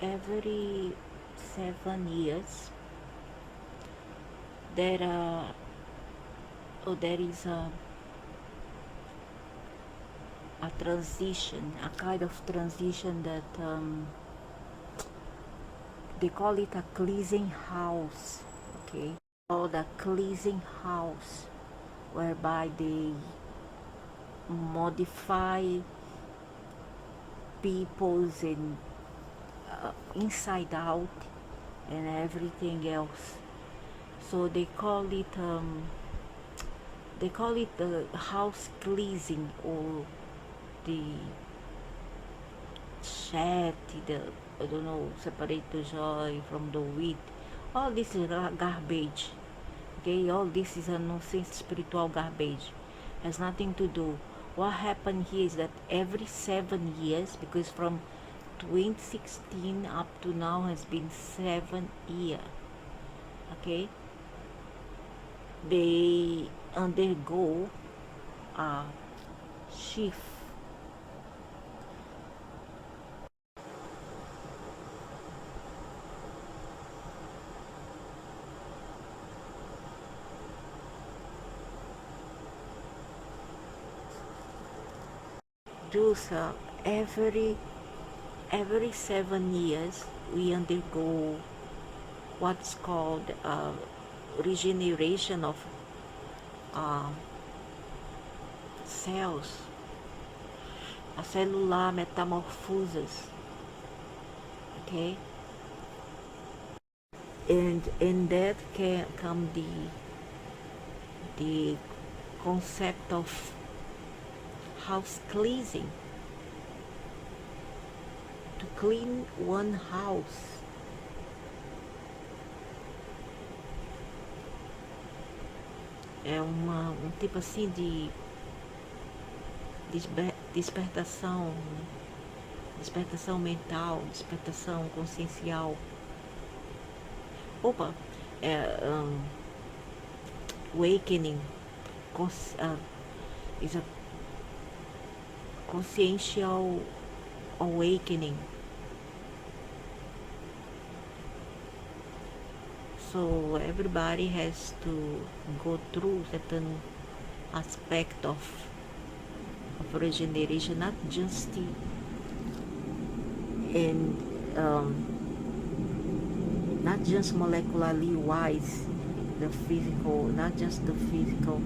every 7 years there are there is a transition, a kind of transition that they call it a cleansing house, okay, or the cleansing house, whereby they modify people's inside out and everything else. So they call it the house cleansing, or the chat, the, I don't know, separate the joy from the wheat. All this is garbage. Okay, all this is a nonsense spiritual garbage. Has nothing to do. What happened here is that every 7 years, because from 2016 up to now has been 7 years. Okay, they undergo a shift. Those every 7 years we undergo what's called regeneration of uh, cells, a cellular metamorphosis. Okay, and in that can come the concept of house cleansing, to clean one house. É um tipo assim de despertação, né? Despertação mental, despertação consciencial. Opa, é, awakening is a consciential awakening. So everybody has to go through certain aspect of regeneration, not just not just molecularly wise, the physical, not just the physical,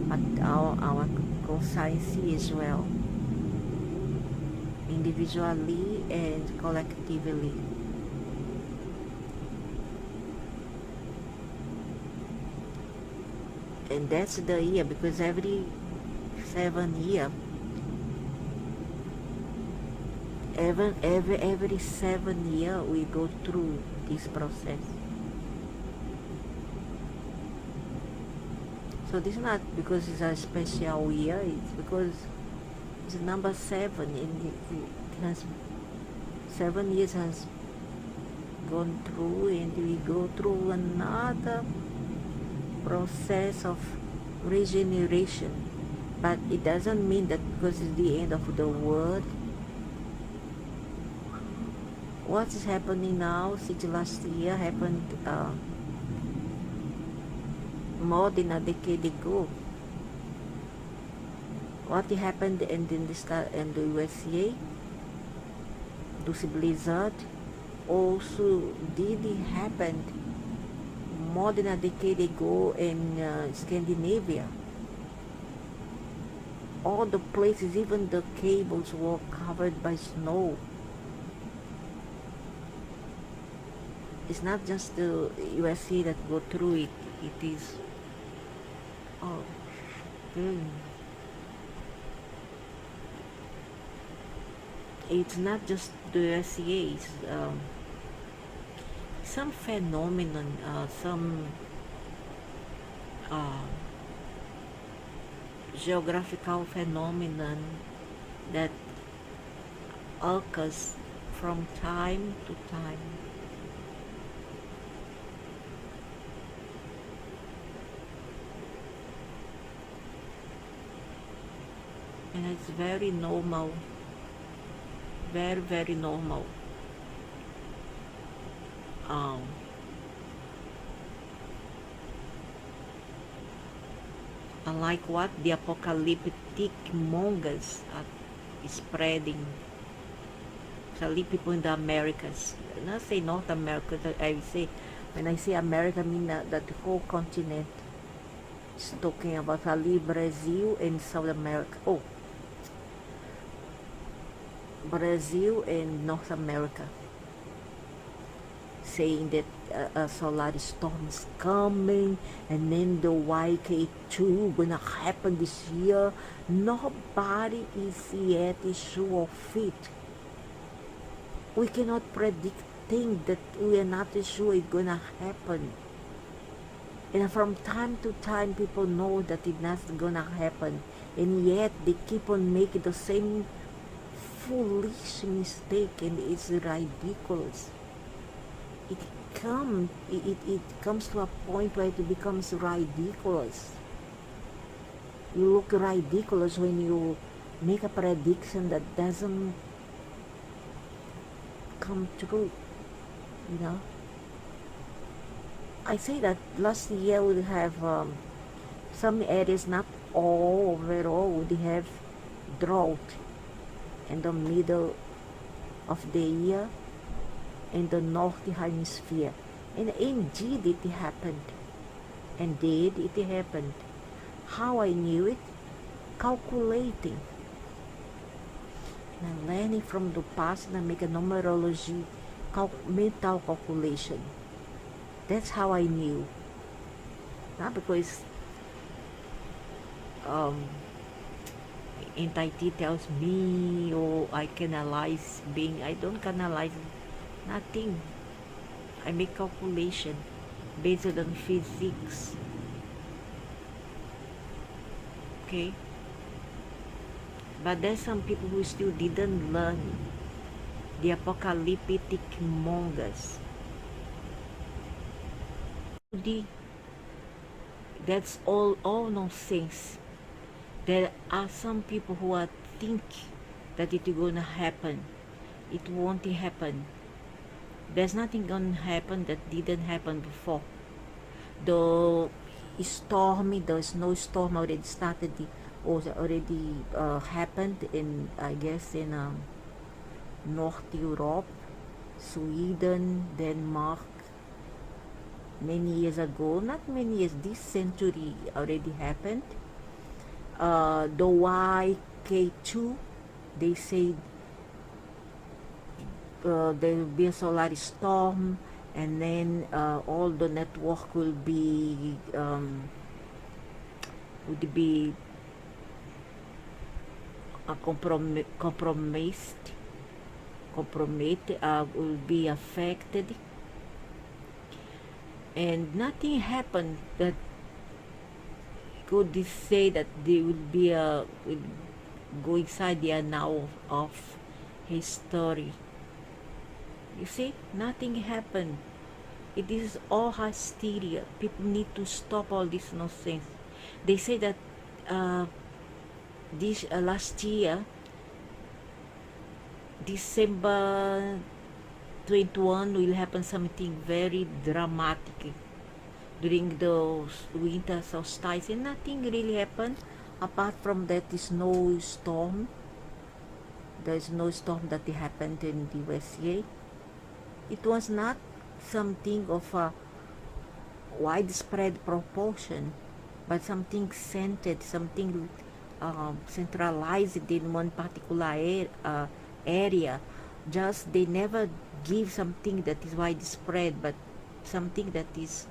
but our conscience as well, individually and collectively. And that's the year, because every 7 year, every 7 year we go through this process. So this is not because it's a special year, it's because it's number 7, and it has 7 years has gone through, and we go through another process of regeneration. But it doesn't mean that because it's the end of the world. What is happening now since last year happened more than a decade ago. What happened in the USA, those blizzard, also did happen more than a decade ago in Scandinavia. All the places, even the cables, were covered by snow. It's not just the USA that go through it. It is it's not just the USA. It's, some phenomenon, some geographical phenomenon that occurs from time to time. And it's very normal, very, very normal. um, unlike what the apocalyptic mongers are spreading. Especially people in the Americas. Not say North America, I say, when I say America, I mean that the whole continent. It's talking about ali Brazil and South America. Oh, Brazil and North America. Saying that a solar storm is coming and then the YK2 gonna happen this year. Nobody is yet sure of it. We cannot predict things that we are not sure it's gonna happen. And from time to time, people know that it's not gonna happen, and yet they keep on making the same foolish mistake, and it's ridiculous. It comes to a point where it becomes ridiculous. You look ridiculous when you make a prediction that doesn't come true, you know. I say that last year we have some areas, not all overall, would have drought in the middle of the year in the northern hemisphere, and indeed it happened. Indeed it happened. How I knew it? Calculating. And learning from the past and I make a numerology mental calculation. That's how I knew. Not because entity tells me or I can analyze being. I don't analyze nothing. I make calculation based on physics. Okay? But there's some people who still didn't learn the apocalyptic mongers. That's all nonsense. There are some people who are think that it's gonna happen. It won't happen. There's nothing gonna happen that didn't happen before. The snowstorm already started, or already happened in, I guess, in North Europe, Sweden, Denmark, many years ago. Not many years, this century already happened. The YK2, they say there will be a solar storm, and then all the network will be will be affected, and nothing happened that could say that they will be will go inside the annal of history. You see, nothing happened. It is all hysteria. People need to stop all this nonsense. They say that this last year, December 21, will happen something very dramatic during the winter solstice, and nothing really happened apart from that snowstorm. The snowstorm that happened in the USA. It was not something of a widespread proportion, but something centered, something centralized in one particular area. Just they never give something that is widespread, but something that is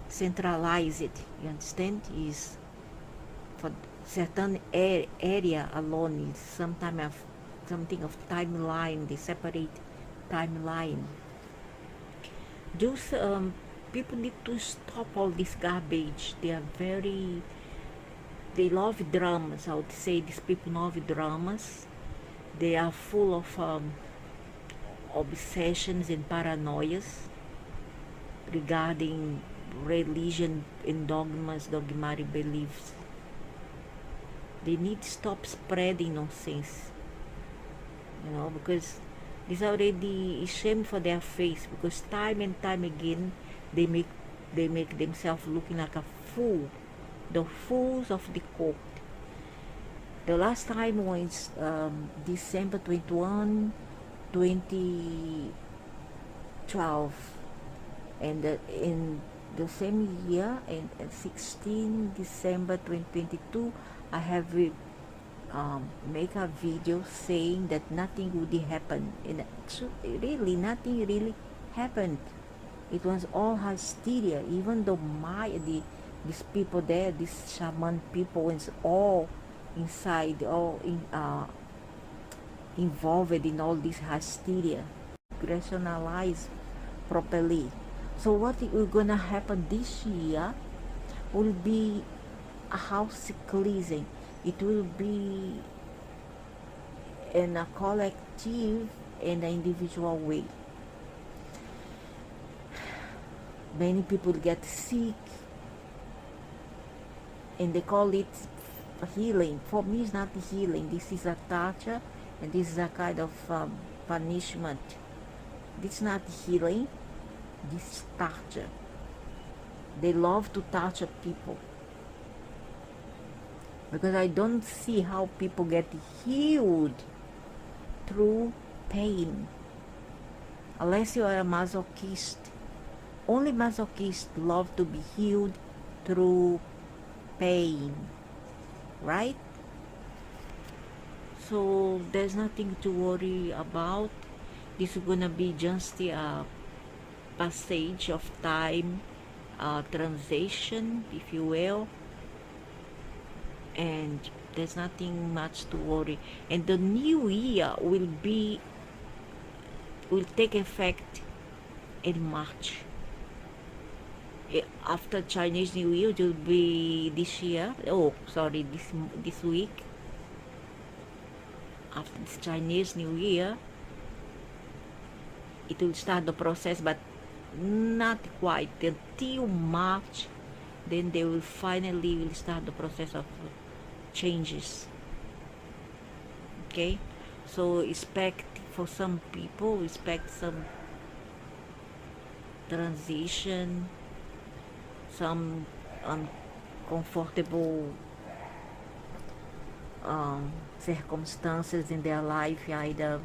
centralized. You understand? Is for certain area alone. Is something of timeline. They separate timeline. Those people need to stop all this garbage. They love dramas. I would say these people love dramas. They are full of obsessions and paranoias regarding religion and dogmatic beliefs. They need to stop spreading nonsense, because This already is shame for their face, because time and time again they make themselves looking like a fool, the fools of the court. The last time was December 21, 2012, and in the same year, in 16 December 2022, I have make a video saying that nothing would happen, and really nothing really happened. It was all hysteria, even though these people there, these shaman people, was all inside, all involved in all this hysteria, rationalized properly. So what will gonna happen this year will be a house cleansing. It will be in a collective and an individual way. Many people get sick, and they call it healing. For me, it's not healing. This is a torture, and this is a kind of punishment. This is not healing. This is torture. They love to torture people, because I don't see how people get healed through pain, unless you are a masochist. Only masochists love to be healed through pain, right? So there's nothing to worry about. This is gonna be just a passage of time, transition, if you will, and there's nothing much to worry. And the new year will take effect in March. After Chinese New Year, it will be this year. Oh, sorry, this week. After this Chinese New Year, it will start the process, but not quite until March. Then they will finally start the process of changes. Okay, so expect, for some people, expect some transition, some uncomfortable circumstances in their life, either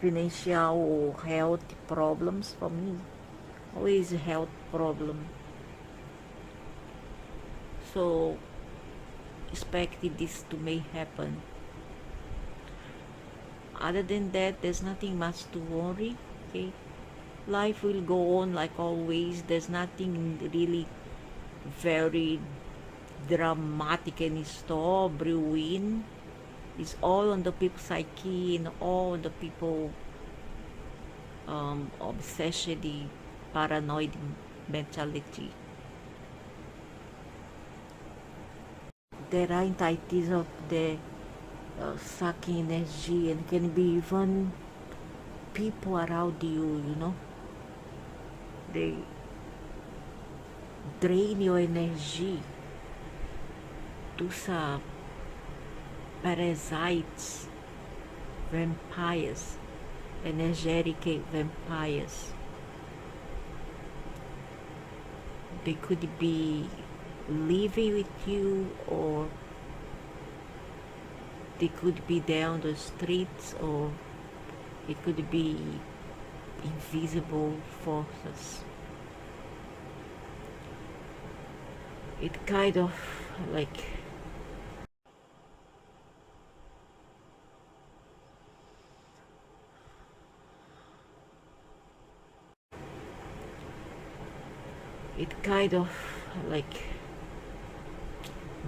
financial or health problems. For me, always a health problem. So expect this to may happen. Other than that, there's nothing much to worry. Okay, life will go on like always. There's nothing really very dramatic in store brewing. It's all on the people's psyche, and all on the people obsession, the paranoid mentality. There are entities of the sucking energy, and can be even people around you, they drain your energy. Those are parasites, vampires, energetic vampires. They could be living with you, or they could be there on the streets, or it could be invisible forces. It kind of like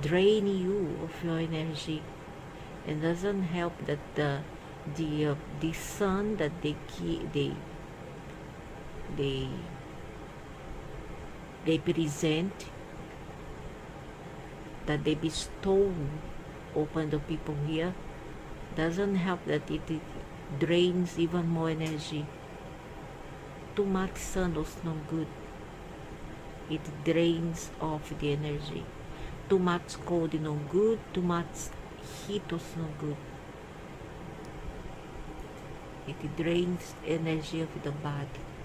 drain you of your energy, and doesn't help that the sun that they present, that they bestow upon the people here, doesn't help, that it drains even more energy. Too much sun was no good. It drains off the energy. Too much cold no good. Too much heat was no good. It drains energy of the body.